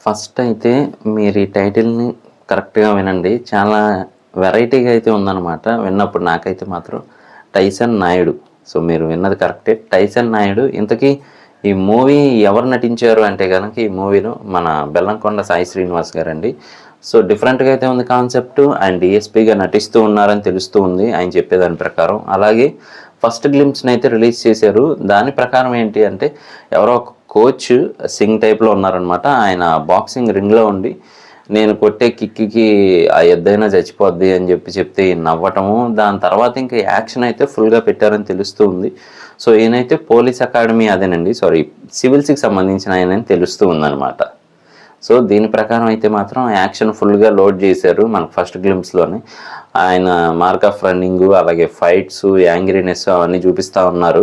First అయితే మీరు ఈ టైటిల్‌ని కరెక్ట్‌గా వినండి. చాలా వెరైటీగా అయితే ఉందనమాట. విన్నప్పుడు నాకైతే మాత్రం 'టైసన్ నాయుడు.' సో, మీరు విన్నది కరెక్టే. 'టైసన్ నాయుడు' ఇంతకీ ఈ మూవీ ఎవరు నటించారు అంటే గనక ఈ మూవీలో మన బెల్లంకొండ సాయి శ్రీనివాస్ గారండి. సో, డిఫరెంట్‌గా అయితే ఉంది కాన్సెప్టు. ఆయన డీఎస్‌పీగా నటిస్తూ ఉన్నారని తెలుస్తూ ఉంది ఆయన చెప్పేదాని ప్రకారం. అలాగే ఫస్ట్ గ్లింప్స్‌నైతే రిలీజ్ చేశారు. దాని ప్రకారం ఏంటి అంటే ఎవరో ఒక కోచ్ సింగ్ టైప్‌లో ఉన్నారనమాట. ఆయన బాక్సింగ్ రింగ్‌లో ఉండి నేను కొట్టే కిక్‌కి ఆ ఎద్దైనా చచ్చిపోద్ది అని చెప్తే ఈయన నవ్వటము. దాని తర్వాత ఇంకా యాక్షన్ అయితే ఫుల్‌గా పెట్టారని తెలుస్తూ ఉంది. సో, ఈయనైతే పోలీస్ అకాడమీ అదేనండి సివిల్స్‌కి సంబంధించిన ఆయనని తెలుస్తూ ఉందనమాట. సో, దీని ప్రకారం అయితే మాత్రం యాక్షన్ ఫుల్‌గా లోడ్ చేశారు మనకు ఫస్ట్ గ్లింప్స్‌లోనే. ఆయన మార్క్ ఆఫ్ రన్నింగు, అలాగే ఫైట్స్, యాంగ్రీనెస్ అవన్నీ చూపిస్తా ఉన్నారు.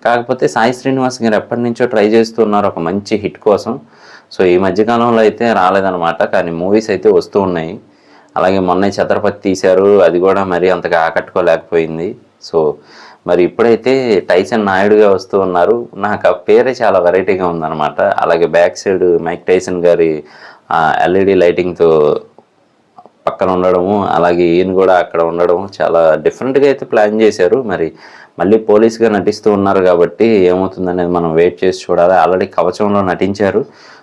కాకపోతే సాయి శ్రీనివాస్ గారు ఎప్పటినుంచో ట్రై చేస్తూ ఉన్నారు ఒక మంచి హిట్ కోసం. సో, ఈ మధ్య కాలంలో అయితే రాలేదనమాట. కానీ మూవీస్ అయితే వస్తూ ఉన్నాయి. అలాగే మొన్నే 'ఛత్రపతి' తీశారు. అది కూడా మరీ అంతగా ఆకట్టుకోలేకపోయింది. సో, మరి ఇప్పుడైతే 'టైసన్ నాయుడుగా' వస్తూ ఉన్నారు. నాకు ఆ పేరే చాలా వెరైటీగా ఉందనమాట. అలాగే బ్యాక్ సైడ్ మైక్ టైసన్ గారి ఎల్ఈడి లైటింగ్‌తో పక్కన ఉండడము, అలాగే ఈయన కూడా అక్కడ ఉండడం చాలా డిఫరెంట్‌గా అయితే ప్లాన్ చేశారు. మరి మళ్ళీ పోలీస్‌గా నటిస్తూ ఉన్నారు కాబట్టి ఏమవుతుందనేది మనం వెయిట్ చేసి చూడాలి. ఆల్రెడీ 'కవచంలో' నటించారు.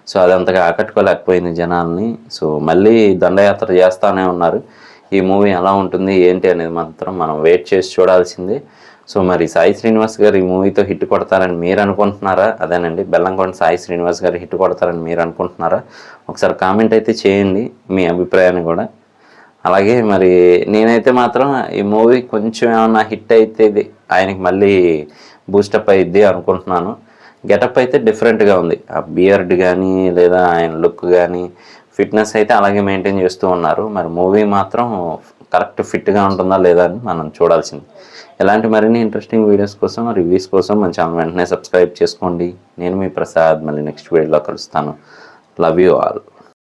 సో, అది అంతగా ఆకట్టుకోలేకపోయింది జనాల్ని. సో, మళ్ళీ దండయాత్ర చేస్తానే ఉన్నారు. ఈ మూవీ ఎలా ఉంటుంది ఏంటి అనేది మాత్రం మనం వెయిట్ చేసి చూడాల్సిందే. సో, మరి సాయి శ్రీనివాస్ గారు ఈ మూవీతో హిట్ కొడతారని మీరు అనుకుంటున్నారా? అదేనండి బెల్లంకొండ సాయి శ్రీనివాస్ గారు హిట్ కొడతారని మీరు అనుకుంటున్నారా? ఒకసారి కామెంట్ అయితే చేయండి మీ అభిప్రాయాన్ని కూడా. అలాగే మరి నేనైతే మాత్రం ఈ మూవీ కొంచెం ఏమన్నా హిట్ అయితే ఆయనకి మళ్ళీ బూస్టప్ అయిద్ది అనుకుంటున్నాను. గెటప్ అయితే డిఫరెంట్‌గా ఉంది. ఆ బియర్డ్ గానీ, లేదా ఆయన లుక్ గానీ, ఫిట్‌నెస్ అయితే అలాగే మెయింటైన్ చేస్తూ ఉన్నారు. మరి మూవీ మాత్రం కరెక్ట్ ఫిట్‌గా ఉంటుందా లేదా అని మనం చూడాల్సింది. ఇలాంటి మరిన్ని ఇంట్రెస్టింగ్ వీడియోస్ కోసం, రివ్యూస్ కోసం మన ఛానల్ వెంటనే సబ్స్క్రైబ్ చేసుకోండి. నేను మీ ప్రసాద్. మళ్ళీ నెక్స్ట్ వీడియోలో కలుస్తాను. Love you all.